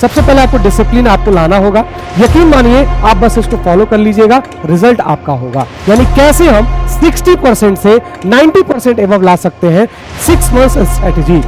सबसे पहले आपको डिसिप्लिन आपको लाना होगा। यकीन मानिए आप बस इसको फॉलो कर लीजिएगा, रिजल्ट आपका होगा। यानी कैसे हम 60% से 90% एवब ला सकते हैं 6 मंथ्स स्ट्रेटेजी।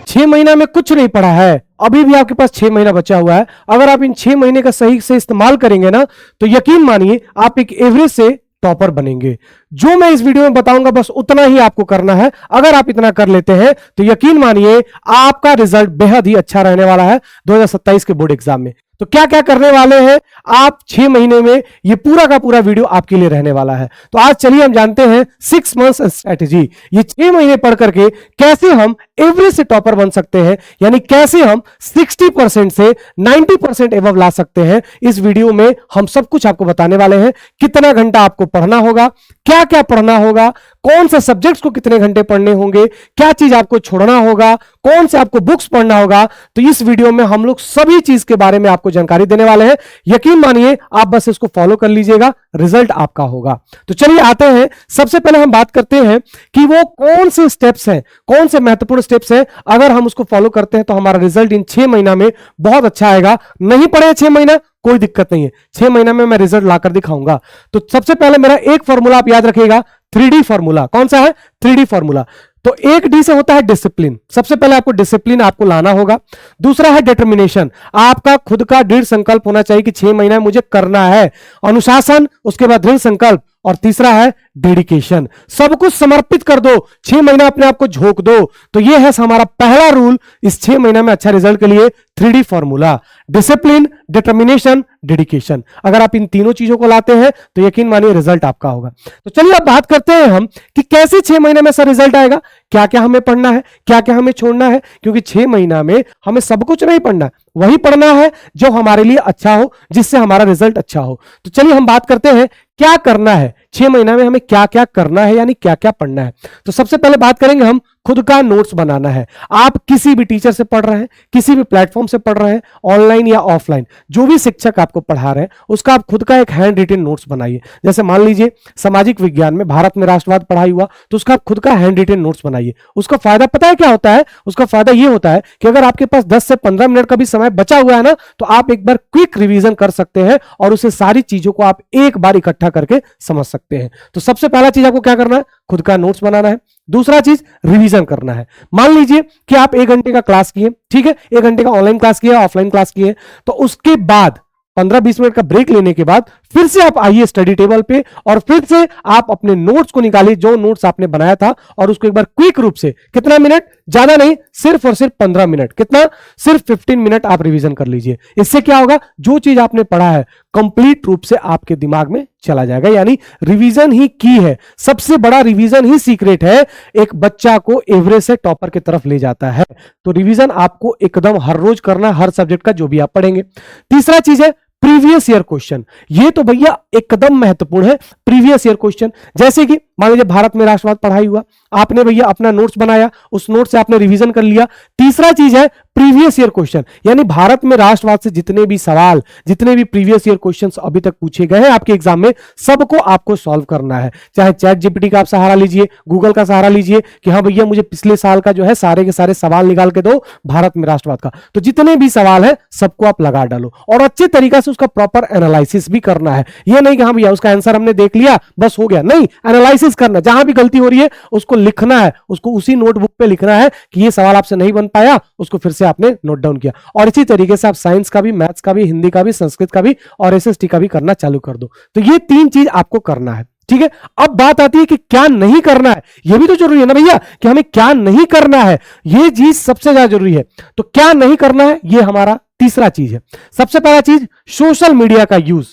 6 महीना में कुछ नहीं पड़ा है, अभी भी आपके पास 6 महीना बचा हुआ है। अगर आप इन 6 महीने का सही से इस्तेमाल करेंगे ना, तो यकीन मानिए आप एक एवरेज से टॉपर बनेंगे। जो मैं इस वीडियो में बताऊंगा बस उतना ही आपको करना है। अगर आप इतना कर लेते हैं तो यकीन मानिए आपका रिजल्ट बेहद ही अच्छा रहने वाला है 2027 के बोर्ड एग्जाम में। तो क्या क्या करने वाले हैं आप 6 महीने में, ये पूरा का पूरा वीडियो आपके लिए रहने वाला है। तो आज चलिए हम जानते हैं 6 मंथ्स स्ट्रेटेजी। ये 6 महीने पढ़ करके कैसे हम एवरेज से टॉपर बन सकते हैं, यानी कैसे हम 60% से 90% एवब ला सकते हैं। इस वीडियो में हम सब कुछ आपको बताने वाले हैं। कितना घंटा आपको पढ़ना होगा, क्या क्या पढ़ना होगा, कौन से सब्जेक्ट्स को कितने घंटे पढ़ने होंगे, क्या चीज आपको छोड़ना होगा, कौन से आपको बुक्स पढ़ना होगा। तो इस वीडियो में हम लोग सभी चीज के बारे में आपको जानकारी देने वाले हैं। यकीन मानिए आप बस इसको फॉलो कर लीजिएगा, रिजल्ट आपका होगा। तो चलिए आते हैं, सबसे पहले हम बात करते हैं कि वो कौन से स्टेप्स हैं, कौन से महत्वपूर्ण स्टेप्स हैं। अगर हम उसको फॉलो करते हैं तो हमारा रिजल्ट इन 6 महीना में बहुत अच्छा आएगा। नहीं पढ़े 6 महीना, कोई दिक्कत नहीं है, 6 महीना में मैं रिजल्ट लाकर दिखाऊंगा। तो सबसे पहले मेरा एक फॉर्मूला आप याद रखिएगा, 3D फॉर्मूला। कौन सा है? 3D formula. तो 1D से होता है डिसिप्लिन। सबसे पहले आपको डिसिप्लिन आपको लाना होगा। दूसरा है डिटर्मिनेशन, आपका खुद का दृढ़ संकल्प होना चाहिए कि 6 महीना मुझे करना है। अनुशासन, उसके बाद दृढ़ संकल्प, और तीसरा है डेडिकेशन। सब कुछ समर्पित कर दो, 6 महीना अपने आप को झोंक दो। तो यह है हमारा पहला रूल इस 6 महीना में अच्छा रिजल्ट के लिए, 3D formula. Discipline, determination, dedication. अगर आप इन तीनों चीजों को लाते हैं तो यकीन मानिए रिजल्ट आपका होगा। तो चलिए अब बात करते हैं हम कि कैसे 6 महीने में सर रिजल्ट आएगा, क्या क्या हमें पढ़ना है, क्या क्या हमें छोड़ना है। क्योंकि 6 महीना में हमें सब कुछ नहीं पढ़ना, वही पढ़ना है जो हमारे लिए अच्छा हो, जिससे हमारा रिजल्ट अच्छा हो। तो चलिए हम बात करते हैं क्या करना है 6 महीना में, हमें क्या क्या करना है, यानी क्या क्या पढ़ना है। तो सबसे पहले बात करेंगे हम, खुद का नोट्स बनाना है। आप किसी भी टीचर से पढ़ रहे हैं, किसी भी प्लेटफॉर्म से पढ़ रहे हैं, ऑनलाइन या ऑफलाइन, जो भी शिक्षक आपको पढ़ा रहे हैं उसका आप खुद का एक हैंड रिटन नोट्स बनाइए। जैसे मान लीजिए सामाजिक विज्ञान में भारत में राष्ट्रवाद पढ़ाई हुआ, तो उसका आप खुद का हैंड रिटन नोट्स बनाइए। उसका फायदा पता है क्या होता है? उसका फायदा ये होता है कि अगर आपके पास 10 से 15 मिनट का भी समय बचा हुआ है ना, तो आप एक बार क्विक रिवीजन कर सकते हैं और उसे सारी चीजों को आप एक बार इकट्ठा करके समझ सकते हैं। तो सबसे पहला चीज आपको क्या करना है? खुद का नोट्स बनाना है। दूसरा चीज रिवीजन करना है। मान लीजिए कि आप 1 घंटे का क्लास किए, ठीक है, 1 घंटे का ऑनलाइन क्लास किया, ऑफलाइन क्लास किए, तो उसके बाद 15-20 मिनट का ब्रेक लेने के बाद फिर से आप आइए स्टडी टेबल पे और फिर से आप अपने नोट्स को निकालिए, जो नोट्स आपने बनाया था, और उसको एक बार क्विक रूप से, कितना मिनट, ज्यादा नहीं, सिर्फ और सिर्फ 15 मिनट, कितना, सिर्फ 15 मिनट आप रिवीजन कर लीजिए। इससे क्या होगा, जो चीज आपने पढ़ा है कंप्लीट रूप से आपके दिमाग में चला जाएगा। यानी रिवीजन ही की है, सबसे बड़ा रिवीजन ही सीक्रेट है, एक बच्चा को एवरेज से टॉपर की तरफ ले जाता है। तो रिवीजन आपको एकदम हर रोज करना, हर सब्जेक्ट का जो भी आप पढ़ेंगे। तीसरा चीज है प्रीवियस ईयर क्वेश्चन। ये तो भैया एकदम महत्वपूर्ण है, प्रीवियस ईयर क्वेश्चन। जैसे कि मान लीजिए भारत में राष्ट्रवाद पढ़ाई हुआ, आपने भैया अपना नोट्स बनाया, उस नोट से आपने रिवीजन कर लिया। तीसरा चीज है प्रीवियस ईयर क्वेश्चन, यानी भारत में राष्ट्रवाद से जितने भी सवाल, जितने भी प्रीवियस ईयर क्वेश्चंस अभी तक पूछे गए हैं आपके एग्जाम में, सबको आपको सॉल्व करना है। चाहे चैट जीपीटी का आप सहारा लीजिए, गूगल का सहारा लीजिए कि हाँ भैया मुझे पिछले साल का जो है सारे के सारे सवाल निकाल के दो भारत में राष्ट्रवाद का। तो जितने भी सवाल है सबको आप लगा डालो और अच्छे तरीके से उसका प्रॉपर एनालिसिस भी करना है। यह नहीं कि हाँ भैया उसका आंसर हमने देख लिया बस हो गया, नहीं, एनालिसिस करना, जहां भी गलती हो रही है उसको लिखना है, उसको उसी नोटबुक पे लिखना है कि ये सवाल आपसे नहीं बन पाया, उसको फिर से आपने नोट डाउन किया। और इसी तरीके से आप साइंस का भी, मैथ्स का भी, हिंदी का भी, संस्कृत का भी और एसएसटी का भी करना चालू कर दो। तो ये 3 चीज आपको करना है, ठीक है। अब बात आती है कि क्या नहीं करना है, यह भी तो जरूरी है ना भैया कि हमें क्या नहीं करना है, यह चीज सबसे ज्यादा जरूरी है। तो क्या नहीं करना है, यह हमारा तीसरा चीज है। सबसे पहला चीज सोशल मीडिया का यूज।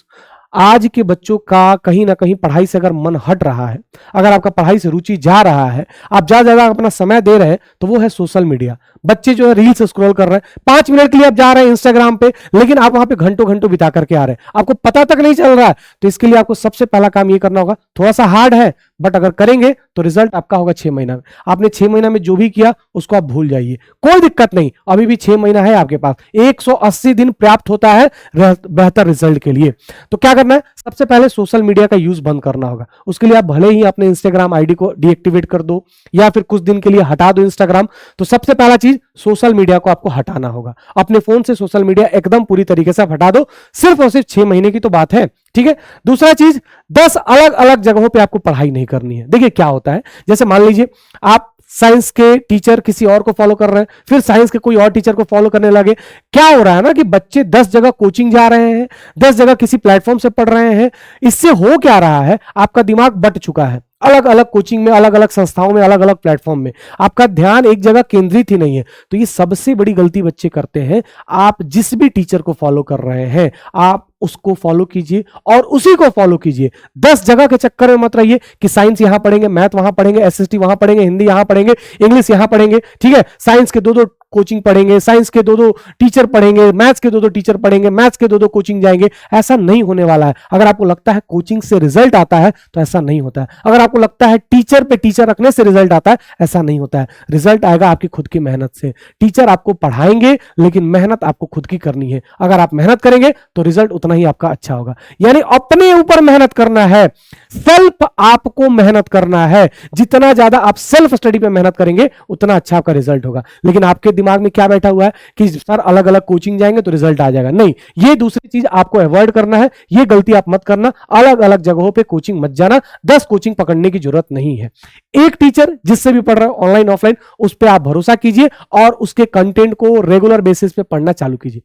आज के बच्चों का कहीं ना कहीं पढ़ाई से अगर मन हट रहा है, अगर आपका पढ़ाई से रुचि जा रहा है, आप ज्यादा अपना समय दे रहे हैं, तो वो है सोशल मीडिया। बच्चे जो है रील्स स्क्रॉल कर रहे हैं, 5 मिनट के लिए आप जा रहे हैं इंस्टाग्राम पे, लेकिन आप वहां पे घंटों घंटों बिता करके आ रहे हैं, आपको पता तक नहीं चल रहा है। तो इसके लिए आपको सबसे पहला काम ये करना होगा, थोड़ा सा हार्ड है बट अगर करेंगे तो रिजल्ट आपका होगा 6 महीना में। आपने 6 महीना में जो भी किया उसको आप भूल जाइए, कोई दिक्कत नहीं, अभी भी 6 महीना है आपके पास, 180 दिन पर्याप्त होता है बेहतर रिजल्ट के लिए। तो क्या करना है, सबसे पहले सोशल मीडिया का यूज बंद करना होगा। उसके लिए आप भले ही अपने इंस्टाग्राम आईडी को डीएक्टिवेट कर दो या फिर कुछ दिन के लिए हटा दो इंस्टाग्राम, तो सबसे पहला चीज सोशल मीडिया को आपको हटाना होगा। अपने फोन से सोशल मीडिया एकदम पूरी तरीके से आप हटा दो, सिर्फ और सिर्फ 6 महीने की तो बात है, ठीक है। दूसरा चीज, 10 अलग अलग जगहों पे आपको पढ़ाई नहीं करनी है। देखिए क्या होता है, जैसे मान लीजिए आप साइंस के टीचर किसी और को फॉलो कर रहे हैं, फिर साइंस के कोई और टीचर को फॉलो करने लगे। क्या हो रहा है ना कि बच्चे 10 जगह कोचिंग जा रहे हैं, 10 जगह किसी प्लेटफॉर्म से पढ़ रहे हैं। इससे हो क्या रहा है, आपका दिमाग बट चुका है, अलग अलग कोचिंग में, अलग अलग संस्थाओं में, अलग अलग प्लेटफॉर्म में, आपका ध्यान एक जगह केंद्रित ही नहीं है। तो ये सबसे बड़ी गलती बच्चे करते हैं। आप जिस भी टीचर को फॉलो कर रहे हैं, आप उसको फॉलो कीजिए और उसी को फॉलो कीजिए। 10 जगह के चक्कर में मत रहिए कि साइंस यहां पढ़ेंगे, मैथ वहां पढ़ेंगे, एसएसटी वहां पढ़ेंगे, हिंदी यहां पढ़ेंगे, इंग्लिश यहां पढ़ेंगे, ठीक है। साइंस के 2-2 कोचिंग पढ़ेंगे, साइंस के 2-2 टीचर पढ़ेंगे, मैथ्स के 2-2 टीचर पढ़ेंगे, मैथ्स के 2-2 कोचिंग जाएंगे। ऐसा नहीं होने वाला है। अगर आपको लगता है कोचिंग से रिजल्ट आता है तो ऐसा नहीं होता है। अगर आपको लगता है टीचर पे टीचर रखने से रिजल्ट आता है, ऐसा नहीं होता है। रिजल्ट आएगा आपकी खुद की मेहनत से। टीचर आपको पढ़ाएंगे लेकिन मेहनत आपको खुद की करनी है। अगर आप मेहनत करेंगे तो रिजल्ट उतना ही आपका अच्छा होगा। यानी अपने ऊपर मेहनत करना है, सेल्फ आपको मेहनत करना है। जितना ज्यादा आप सेल्फ स्टडी पे मेहनत करेंगे उतना अच्छा आपका रिजल्ट होगा। लेकिन आपके दिमाग में क्या बैठा हुआ है कि सर अलग अलग कोचिंग जाएंगे तो रिजल्ट आ जाएगा। नहीं, ये दूसरी चीज आपको अवॉइड करना है। ये गलती आप मत करना। अलग अलग जगहों पे कोचिंग मत जाना। 10 कोचिंग पकड़ने की जरूरत नहीं है। एक टीचर जिससे भी पढ़ रहे हो, ऑनलाइन ऑफलाइन, उस पर आप भरोसा कीजिए और उसके कंटेंट को रेगुलर बेसिस पे पढ़ना चालू कीजिए।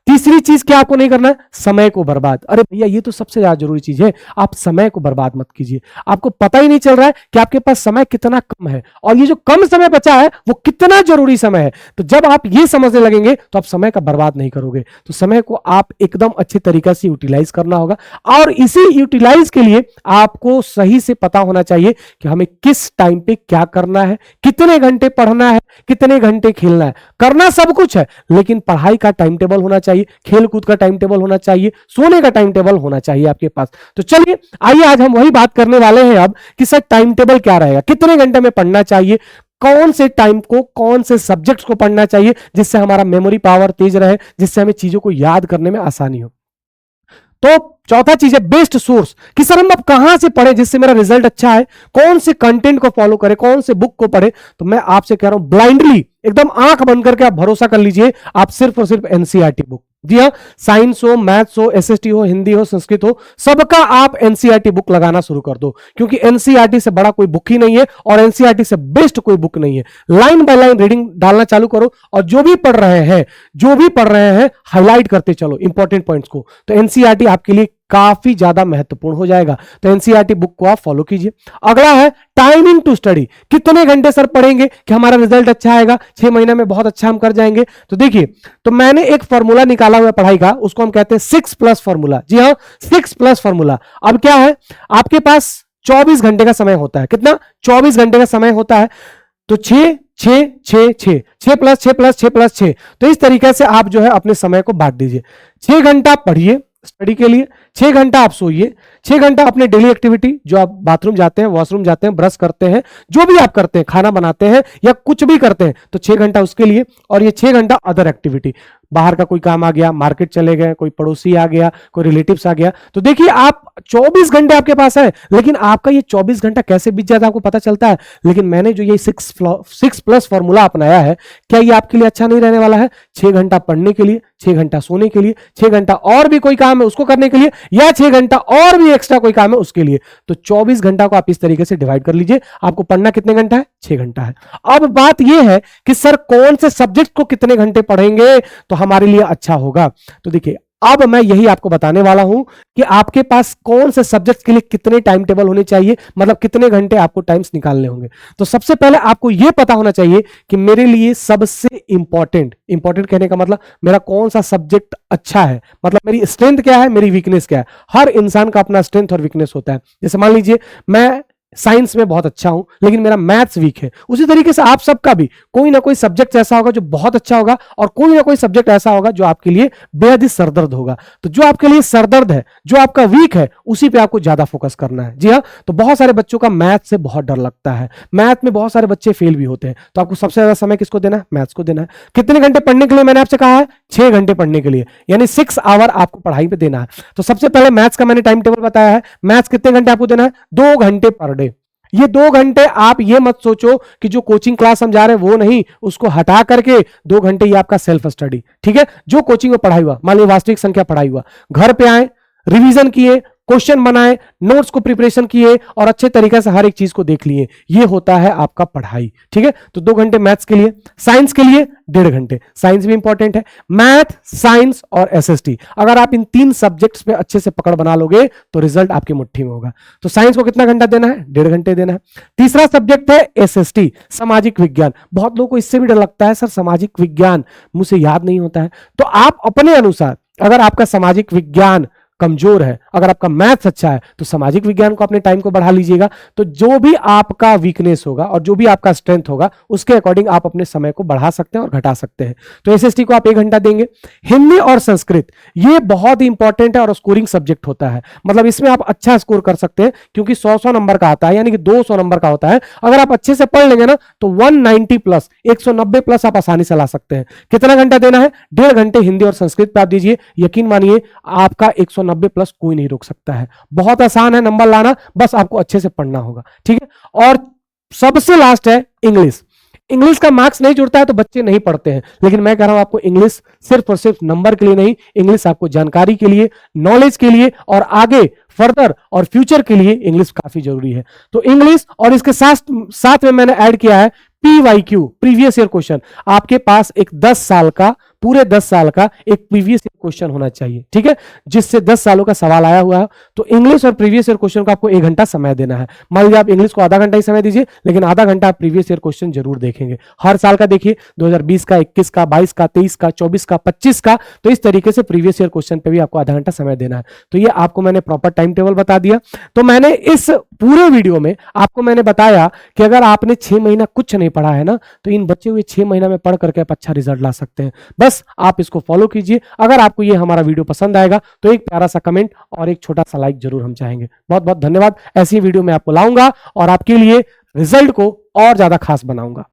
तीसरी चीज क्या आपको नहीं करना है, समय को बर्बाद। अरे भैया ये तो सबसे ज्यादा जरूरी चीज है। आप समय को बर्बाद मत कीजिए। आपको पता ही नहीं चल रहा है कि आपके पास समय कितना कम है और ये जो कम समय बचा है वो कितना जरूरी समय है। तो जब आप ये समझने लगेंगे तो आप समय का बर्बाद नहीं करोगे। तो समय को आप एकदम अच्छे तरीके से यूटिलाइज करना होगा और इसी यूटिलाइज के लिए आपको सही से पता होना चाहिए कि हमें किस टाइम पे क्या करना है, कितने घंटे पढ़ना है, कितने घंटे खेलना है। करना सब कुछ है लेकिन पढ़ाई का टाइम टेबल होना चाहिए, खेलकूद का टाइम टेबल होना चाहिए, सोने का टाइम टेबल होना चाहिए आपके पास। तो चलिए आइए आज हम वही बात करने वाले हैं अब कि सर टाइम टेबल क्या रहेगा, कितने घंटे में पढ़ना चाहिए, कौन से टाइम को कौन से सब्जेक्ट्स को पढ़ना चाहिए जिससे हमारा मेमोरी पावर तेज रहे, जिससे हमें चीजों को याद करने में आसानी हो। तो चौथा चीज है बेस्ट सोर्स, कि सर हम अब कहां से पढ़े जिससे मेरा रिजल्ट अच्छा है, कौन से कंटेंट को फॉलो करें, कौन से बुक को पढ़े। तो मैं आपसे कह रहा हूं ब्लाइंडली एकदम आंख बंद करके आप भरोसा कर लीजिए, आप सिर्फ और सिर्फ एनसीईआरटी बुक, जी हाँ, साइंस हो, मैथ्स हो, एसएसटी हो, हिंदी हो, संस्कृत हो, सबका आप एनसीईआरटी बुक लगाना शुरू कर दो। क्योंकि एनसीईआरटी से बड़ा कोई बुक ही नहीं है और एनसीईआरटी से बेस्ट कोई बुक नहीं है। लाइन बाय लाइन रीडिंग डालना चालू करो और जो भी पढ़ रहे हैं हाईलाइट करते चलो इंपॉर्टेंट पॉइंट्स को। तो एनसीईआरटी आपके लिए काफी ज्यादा महत्वपूर्ण हो जाएगा। तो एनसीईआरटी बुक को आप फॉलो कीजिए। अगला है टाइमिंग टू स्टडी, कितने घंटे सर पढ़ेंगे कि हमारा रिजल्ट अच्छा आएगा, 6 महीने में बहुत अच्छा हम कर जाएंगे। तो देखिए, तो मैंने एक फॉर्मूला निकाला हुआ पढ़ाई का, उसको हम कहते हैं 6+ फॉर्मूला। जी हाँ, 6+ फॉर्मूला। अब क्या है, आपके पास 24 घंटे का समय होता है। कितना? 24 घंटे का समय होता है। तो 6 6 6 6 6 प्लस 6 प्लस 6 प्लस 6, तो इस तरीके से आप जो है अपने समय को बांट दीजिए। 6 घंटा पढ़िए स्टडी के लिए, 6 घंटा आप सोइए, 6 घंटा अपने डेली एक्टिविटी, जो आप बाथरूम जाते हैं, वॉशरूम जाते हैं, ब्रश करते हैं, जो भी आप करते हैं, खाना बनाते हैं या कुछ भी करते हैं, तो 6 घंटा उसके लिए। और ये 6 घंटा अदर एक्टिविटी, बाहर का कोई काम आ गया, मार्केट चले गए, कोई पड़ोसी आ गया, कोई रिलेटिव्स आ गया। तो देखिए आप 24 घंटे आपके पास है, लेकिन आपका ये 24 घंटा कैसे बीत जाता है आपको पता चलता है। लेकिन मैंने जो ये 6+ फॉर्मूला अपनाया है, क्या ये आपके लिए अच्छा नहीं रहने वाला है? 6 घंटा पढ़ने के लिए, 6 घंटा सोने के लिए, 6 घंटा और भी कोई काम है उसको करने के लिए, या 6 घंटा और भी एक्स्ट्रा कोई काम है उसके लिए। तो 24 घंटा को आप इस तरीके से डिवाइड कर लीजिए। आपको पढ़ना कितने घंटा है? 6 घंटा है। अब बात यह है कि सर कौन से सब्जेक्ट को कितने घंटे पढ़ेंगे तो हमारे लिए अच्छा होगा। तो देखिए, अब मैं यही आपको बताने वाला हूं कि आपके पास कौन से सब्जेक्ट के लिए कितने टाइम टेबल होने चाहिए, मतलब कितने घंटे आपको टाइम्स निकालने होंगे। तो सबसे पहले आपको यह पता होना चाहिए कि मेरे लिए सबसे इंपॉर्टेंट कहने का मतलब मेरा कौन सा सब्जेक्ट अच्छा है, मतलब मेरी स्ट्रेंथ क्या है, मेरी वीकनेस क्या है। हर इंसान का अपना स्ट्रेंथ और वीकनेस होता है। जैसे मान लीजिए मैं साइंस में बहुत अच्छा हूं लेकिन मेरा मैथ्स वीक है, उसी तरीके से आप सबका भी कोई ना कोई सब्जेक्ट ऐसा होगा जो बहुत अच्छा होगा और कोई ना कोई सब्जेक्ट ऐसा होगा जो आपके लिए बेहद ही सरदर्द होगा। तो जो आपके लिए सरदर्द है, जो आपका वीक है, उसी पे आपको ज्यादा फोकस करना है। जी हाँ, तो बहुत सारे बच्चों का मैथ से बहुत डर लगता है, मैथ में बहुत सारे बच्चे फेल भी होते हैं। तो आपको सबसे ज्यादा समय किसको देना है? मैथ्स को देना है। कितने घंटे पढ़ने के लिए मैंने आपसे कहा है? 6 घंटे पढ़ने के लिए, यानी 6 आवर आपको पढ़ाई पे देना है। तो सबसे पहले मैथ्स का मैंने टाइम टेबल बताया है। मैथ्स कितने घंटे आपको देना है? 2 घंटे पर डे। ये 2 घंटे आप ये मत सोचो कि जो कोचिंग क्लास हम जा रहे हैं वो नहीं, उसको हटा करके 2 घंटे ये आपका सेल्फ स्टडी, ठीक है। जो कोचिंग में पढ़ाई हुआ, मान लीजिए वास्तविक संख्या पढ़ाई हुआ, घर पे आए, रिवीजन किए, क्वेश्चन बनाए, नोट्स को प्रिपरेशन किए और अच्छे तरीके से हर एक चीज को देख लिए, ये होता है आपका पढ़ाई, ठीक है। तो 2 घंटे मैथ्स के लिए, साइंस के लिए 1.5 घंटे, साइंस भी इंपॉर्टेंट है, मैथ, साइंस और एसएसटी। अगर आप इन 3 सब्जेक्ट्स पे अच्छे से पकड़ बना लोगे तो रिजल्ट आपकी मुट्ठी में होगा। तो साइंस को कितना घंटा देना है? 1.5 घंटे देना है। तीसरा सब्जेक्ट है एसएसटी, सामाजिक विज्ञान। बहुत लोगों को इससे भी डर लगता है, सर सामाजिक विज्ञान मुझे याद नहीं होता है। तो आप अपने अनुसार, अगर आपका सामाजिक विज्ञान कमजोर है, अगर आपका मैथ्स अच्छा है, तो सामाजिक विज्ञान को अपने टाइम को बढ़ा लीजिएगा। तो जो भी आपका वीकनेस होगा और जो भी आपका स्ट्रेंथ होगा उसके अकॉर्डिंग आप अपने समय को बढ़ा सकते हैं और घटा सकते हैं। तो एसएसटी को आप 1 घंटा देंगे। हिंदी और संस्कृत ये बहुत ही इंपॉर्टेंट है और स्कोरिंग सब्जेक्ट होता है, मतलब इसमें आप अच्छा स्कोर कर सकते हैं क्योंकि 100 नंबर का आता है, यानी कि 200 नंबर का होता है। अगर आप अच्छे से पढ़ लेंगे ना तो 190 प्लस, 190 प्लस आप आसानी से ला सकते हैं। कितना घंटा देना है? 1.5 घंटे हिंदी और संस्कृत पे आप दीजिए। यकीन मानिए आपका 190 प्लस कोई नहीं रोक सकता है। बहुत आसान है नंबर लाना, बस आपको अच्छे से पढ़ना होगा, ठीक है। और सबसे लास्ट है इंग्लिश। इंग्लिश का मार्क्स नहीं जुड़ता है तो बच्चे नहीं पढ़ते हैं, लेकिन मैं कह रहा हूं आपको इंग्लिश सिर्फ और सिर्फ नंबर के लिए नहीं, इंग्लिश आपको जानकारी के लिए, नॉलेज के लिए और आगे फर्दर और फ्यूचर के लिए इंग्लिश काफी जरूरी है। तो इंग्लिश और इसके साथ में मैंने ऐड किया है PYQ, प्रीवियस ईयर क्वेश्चन। आपके पास एक 10 साल का, पूरे 10 साल का एक प्रीवियस ईयर क्वेश्चन होना चाहिए, ठीक है, जिससे 10 सालों का सवाल आया हुआ है। तो इंग्लिश और प्रीवियस ईयर क्वेश्चन को आपको 1 घंटा समय देना है। मान लीजिए आप इंग्लिश को आधा घंटा ही समय दीजिए, लेकिन आधा घंटा आप प्रीवियस ईयर क्वेश्चन जरूर देखेंगे। हर साल का देखिए, 2020 का, 21 का, 22 का, 23 का, 24 का, 25 का। तो इस तरीके से प्रीवियस ईयर क्वेश्चन पे भी आपको आधा घंटा समय देना है। तो ये आपको मैंने प्रॉपर टाइम टेबल बता दिया। तो मैंने इस पूरे वीडियो में आपको मैंने बताया कि अगर आपने 6 महीना कुछ नहीं पढ़ा है ना, तो इन बचे हुए 6 महीना में पढ़ करके आप अच्छा रिजल्ट ला सकते हैं। बस आप इसको फॉलो कीजिए। अगर आपको ये हमारा वीडियो पसंद आएगा तो एक प्यारा सा कमेंट और एक छोटा सा लाइक जरूर हम चाहेंगे। बहुत बहुत धन्यवाद। ऐसी वीडियो मैं आपको लाऊंगा और आपके लिए रिजल्ट को और ज्यादा खास बनाऊंगा।